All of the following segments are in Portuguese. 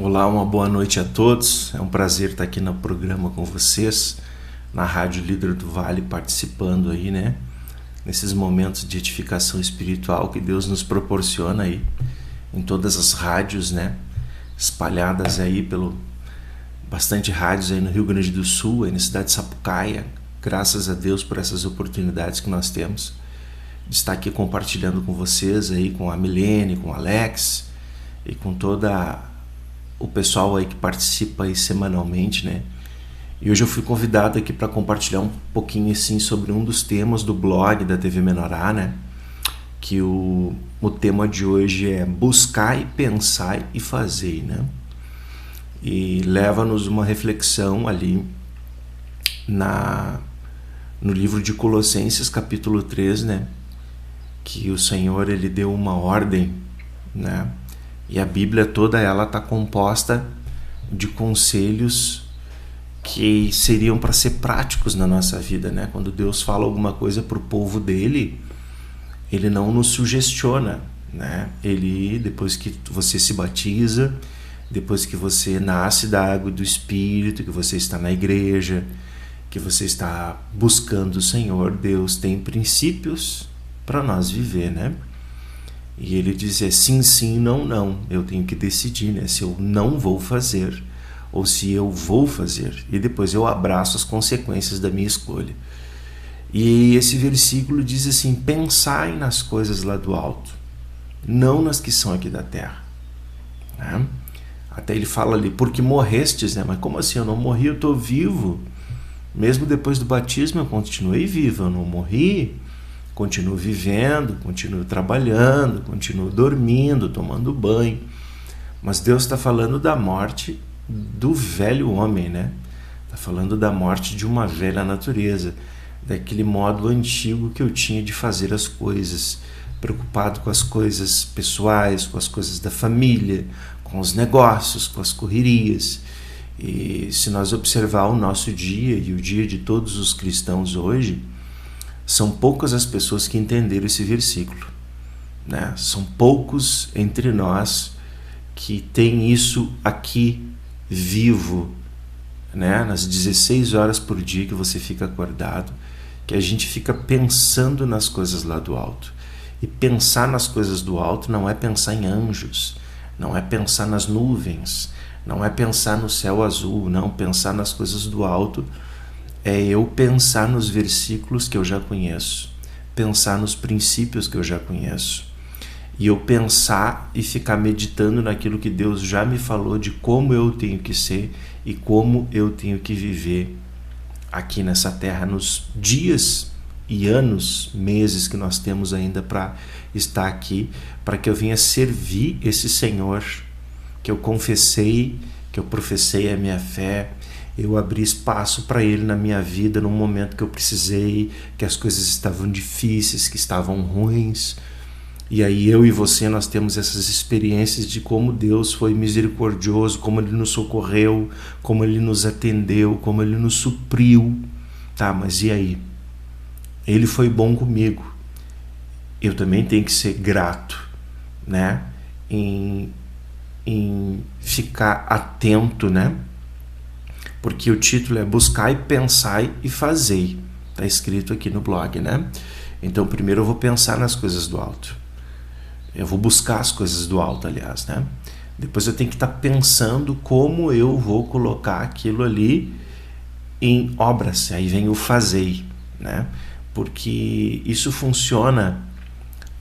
Olá, uma boa noite a todos. É um prazer estar aqui no programa com vocês, na Rádio Líder do Vale, participando aí, né? Nesses momentos de edificação espiritual que Deus nos proporciona aí, em todas as rádios, né? Espalhadas aí pelo bastante rádios aí no Rio Grande do Sul, aí na cidade de Sapucaia. Graças a Deus por essas oportunidades que nós temos de estar aqui compartilhando com vocês aí, com a Milene, com o Alex e com toda o pessoal aí que participa aí semanalmente, né? E hoje eu fui convidado aqui para compartilhar um pouquinho assim sobre um dos temas do blog da TV Menorá, né? Que o tema de hoje é buscar e pensar e fazer, né? E leva-nos uma reflexão ali no livro de Colossenses, capítulo 3, né? Que o Senhor, ele deu uma ordem, né? E a Bíblia toda ela está composta de conselhos que seriam para ser práticos na nossa vida, né? Quando Deus fala alguma coisa para o povo dele, ele não nos sugestiona, né? Ele, depois que você se batiza, depois que você nasce da água e do Espírito, que você está na igreja, que você está buscando o Senhor, Deus tem princípios para nós viver, né? E ele diz sim, sim, não, não. Eu tenho que decidir, né? Se eu não vou fazer ou se eu vou fazer. E depois eu abraço as consequências da minha escolha. E esse versículo diz assim: pensai nas coisas lá do alto, não nas que são aqui da terra. Né? Até ele fala ali, porque morrestes, né? Mas como assim? Eu não morri, eu estou vivo. Mesmo depois do batismo eu continuei vivo, eu não morri. Continuo vivendo, continuo trabalhando, continuo dormindo, tomando banho. Mas Deus está falando da morte do velho homem, né? Está falando da morte de uma velha natureza, daquele modo antigo que eu tinha de fazer as coisas, preocupado com as coisas pessoais, com as coisas da família, com os negócios, com as correrias. E se nós observar o nosso dia e o dia de todos os cristãos hoje, são poucas as pessoas que entenderam esse versículo, né? São poucos entre nós que têm isso aqui vivo, né? Nas 16 horas por dia que você fica acordado, que a gente fica pensando nas coisas lá do alto. E pensar nas coisas do alto não é pensar em anjos, não é pensar nas nuvens, não é pensar no céu azul, não. Pensar nas coisas do alto é eu pensar nos versículos que eu já conheço, pensar nos princípios que eu já conheço, e eu pensar e ficar meditando naquilo que Deus já me falou de como eu tenho que ser e como eu tenho que viver aqui nessa terra nos dias e anos, meses que nós temos ainda para estar aqui, para que eu venha servir esse Senhor que eu confessei, que eu professei a minha fé. Eu abri espaço para Ele na minha vida num momento que eu precisei, que as coisas estavam difíceis, que estavam ruins. E aí eu e você, nós temos essas experiências de como Deus foi misericordioso, como Ele nos socorreu, como Ele nos atendeu, como Ele nos supriu. Tá, mas e aí? Ele foi bom comigo. Eu também tenho que ser grato, né? Em ficar atento, né? Porque o título é Buscai, Pensai e Fazei. Está escrito aqui no blog, né? Então, primeiro eu vou pensar nas coisas do alto. Eu vou buscar as coisas do alto, aliás, né? Depois eu tenho que estar pensando como eu vou colocar aquilo ali em obras. Aí vem o fazei, né? Porque isso funciona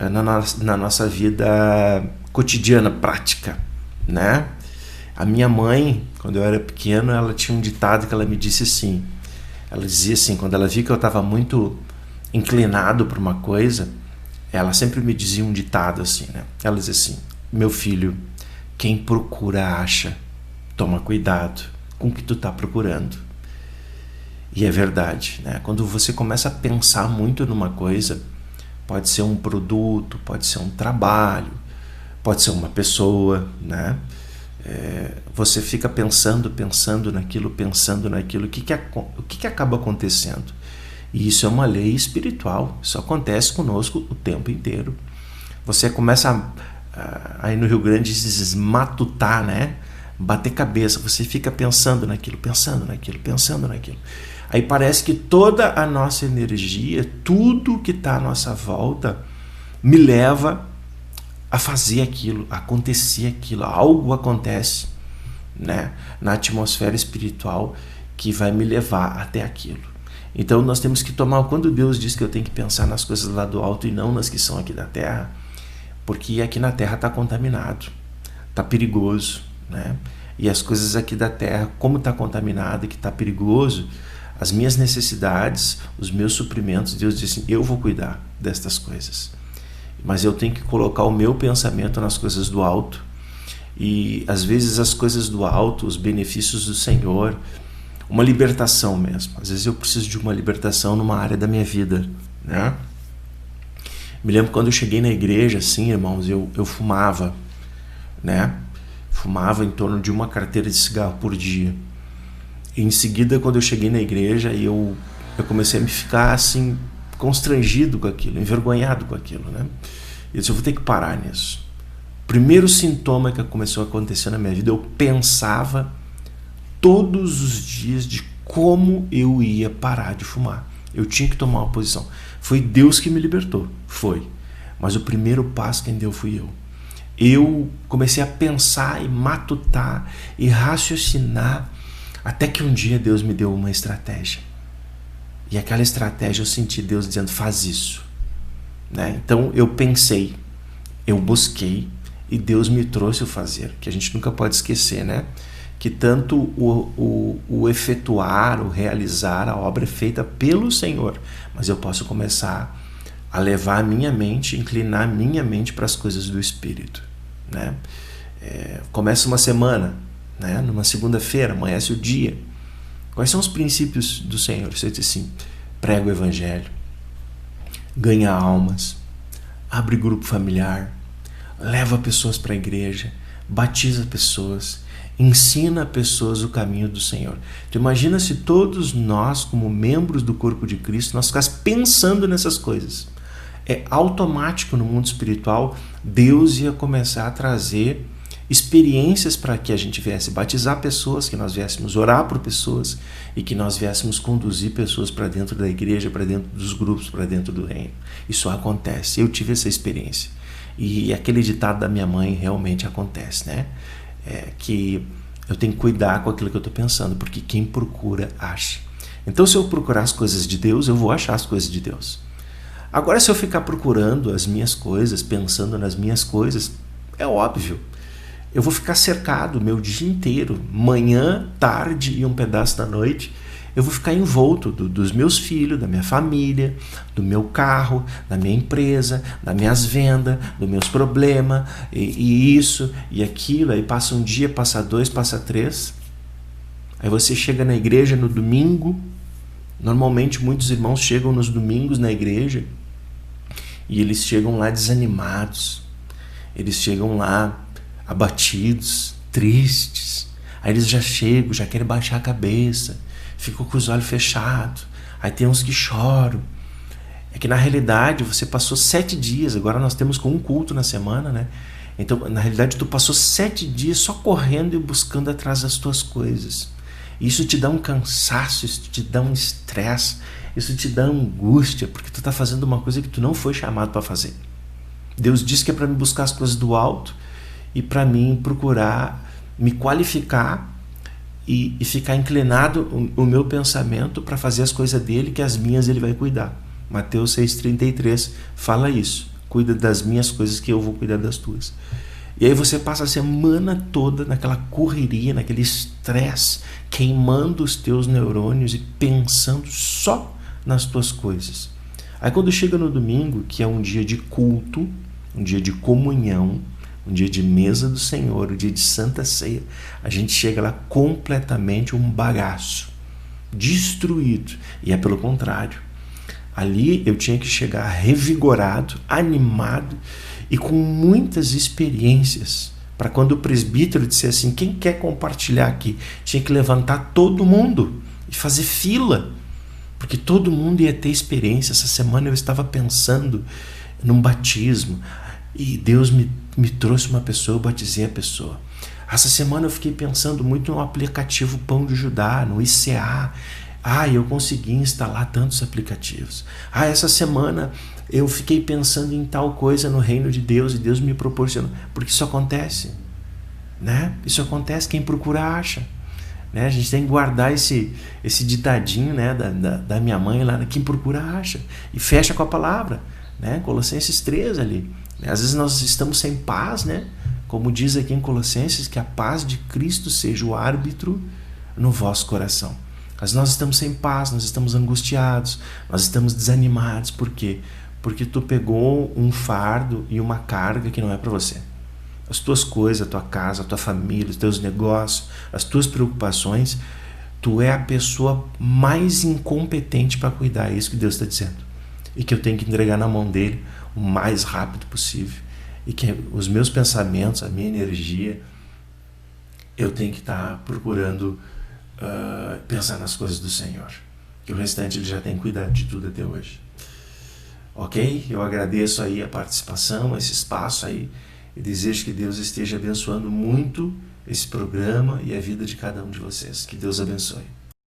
na nossa vida cotidiana, prática, né? A minha mãe, quando eu era pequeno, ela tinha um ditado que ela me disse assim. Ela dizia assim, quando ela via que eu estava muito inclinado para uma coisa, ela sempre me dizia um ditado assim, né? Ela dizia assim: meu filho, quem procura acha, toma cuidado com o que tu está procurando. E é verdade, né? Quando você começa a pensar muito numa coisa, pode ser um produto, pode ser um trabalho, pode ser uma pessoa, né? Você fica pensando naquilo, o que acaba acontecendo? E isso é uma lei espiritual, isso acontece conosco o tempo inteiro. Você começa aí no Rio Grande diz matutar, né? bater cabeça, você fica pensando naquilo, pensando naquilo, pensando naquilo. Aí parece que toda a nossa energia, tudo que está à nossa volta, me leva a fazer aquilo, a acontecer aquilo. Algo acontece, né, na atmosfera espiritual que vai me levar até aquilo. Então nós temos que tomar, quando Deus diz que eu tenho que pensar nas coisas lá do alto e não nas que são aqui da terra, porque aqui na terra está contaminado, está perigoso, né? E as coisas aqui da terra, como está contaminado e que está perigoso, as minhas necessidades, os meus suprimentos, Deus diz assim, eu vou cuidar destas coisas. Mas eu tenho que colocar o meu pensamento nas coisas do alto. E às vezes as coisas do alto, os benefícios do Senhor, uma libertação mesmo. Às vezes eu preciso de uma libertação numa área da minha vida, né? Me lembro quando eu cheguei na igreja, assim, irmãos, eu fumava, né? Fumava em torno de uma carteira de cigarro por dia. E em seguida, quando eu cheguei na igreja, eu comecei a me ficar assim, constrangido com aquilo, envergonhado com aquilo, né? Eu disse, eu vou ter que parar nisso. Primeiro sintoma que começou a acontecer na minha vida, eu pensava todos os dias de como eu ia parar de fumar. Eu tinha que tomar uma posição. Foi Deus que me libertou, foi. Mas o primeiro passo quem deu fui eu. Eu comecei a pensar e matutar e raciocinar, até que um dia Deus me deu uma estratégia. E aquela estratégia eu senti Deus dizendo, faz isso, né? Então eu pensei, eu busquei e Deus me trouxe o fazer, que a gente nunca pode esquecer, né? Que tanto o efetuar, o realizar a obra é feita pelo Senhor, mas eu posso começar a levar a minha mente, inclinar a minha mente para as coisas do Espírito, né? Começa uma semana, né? Numa segunda-feira, amanhece o dia. Quais são os princípios do Senhor? Você diz assim, prega o Evangelho, ganha almas, abre grupo familiar, leva pessoas para a igreja, batiza pessoas, ensina pessoas o caminho do Senhor. Então imagina se todos nós, como membros do corpo de Cristo, nós ficássemos pensando nessas coisas. É automático no mundo espiritual, Deus ia começar a trazer experiências para que a gente viesse batizar pessoas, que nós viéssemos orar por pessoas e que nós viéssemos conduzir pessoas para dentro da igreja, para dentro dos grupos, para dentro do reino. Isso acontece. Eu tive essa experiência. E aquele ditado da minha mãe realmente acontece, né? Que eu tenho que cuidar com aquilo que eu estou pensando, porque quem procura, acha. Então, se eu procurar as coisas de Deus, eu vou achar as coisas de Deus. Agora, se eu ficar procurando as minhas coisas, pensando nas minhas coisas, é óbvio. Eu vou ficar cercado o meu dia inteiro, manhã, tarde e um pedaço da noite. Eu vou ficar envolto dos meus filhos, da minha família, do meu carro, da minha empresa, das minhas vendas, dos meus problemas, e isso e aquilo. Aí passa um dia, passa dois, passa três. Aí você chega na igreja no domingo. Normalmente muitos irmãos chegam nos domingos na igreja e eles chegam lá desanimados. Eles chegam lá abatidos, tristes. Aí eles já chegam, já querem baixar a cabeça, ficam com os olhos fechados. Aí tem uns que choram. É que na realidade você passou 7 dias, agora nós temos com um culto na semana, né? Então na realidade tu passou 7 dias só correndo e buscando atrás das tuas coisas. Isso te dá um cansaço, isso te dá um estresse, isso te dá angústia, porque tu está fazendo uma coisa que tu não foi chamado para fazer. Deus disse que é para me buscar as coisas do alto e para mim procurar me qualificar e ficar inclinado o meu pensamento para fazer as coisas dele, que as minhas ele vai cuidar. Mateus 6,33 fala isso. Cuida das minhas coisas que eu vou cuidar das tuas. E aí você passa a semana toda naquela correria, naquele estresse, queimando os teus neurônios e pensando só nas tuas coisas. Aí quando chega no domingo, que é um dia de culto, um dia de comunhão, um dia de mesa do Senhor, um dia de Santa Ceia, a gente chega lá completamente um bagaço, destruído. E é pelo contrário. Ali eu tinha que chegar revigorado, animado e com muitas experiências. Para quando o presbítero dissesse assim, quem quer compartilhar aqui? Tinha que levantar todo mundo e fazer fila, porque todo mundo ia ter experiência. Essa semana eu estava pensando num batismo e Deus me trouxe uma pessoa, eu batizei a pessoa. Essa semana eu fiquei pensando muito no aplicativo Pão de Judá, no ICA. Eu consegui instalar tantos aplicativos. Essa semana eu fiquei pensando em tal coisa no reino de Deus e Deus me proporcionou. Porque isso acontece, né? Isso acontece, quem procura acha. Né? A gente tem que guardar esse ditadinho, né, da minha mãe lá, quem procura acha. E fecha com a palavra, né? Colossenses 3 ali. Às vezes nós estamos sem paz, né? Como diz aqui em Colossenses, que a paz de Cristo seja o árbitro no vosso coração. Mas nós estamos sem paz, nós estamos angustiados, nós estamos desanimados. Por quê? Porque tu pegou um fardo e uma carga que não é para você. As tuas coisas, a tua casa, a tua família, os teus negócios, as tuas preocupações, tu é a pessoa mais incompetente para cuidar. É isso que Deus está dizendo. E que eu tenho que entregar na mão dele o mais rápido possível. E que os meus pensamentos, a minha energia, eu tenho que estar procurando pensar nas coisas do Senhor. Que o restante ele já tem cuidado de tudo até hoje. Ok? Eu agradeço aí a participação, esse espaço aí. E desejo que Deus esteja abençoando muito esse programa e a vida de cada um de vocês. Que Deus abençoe.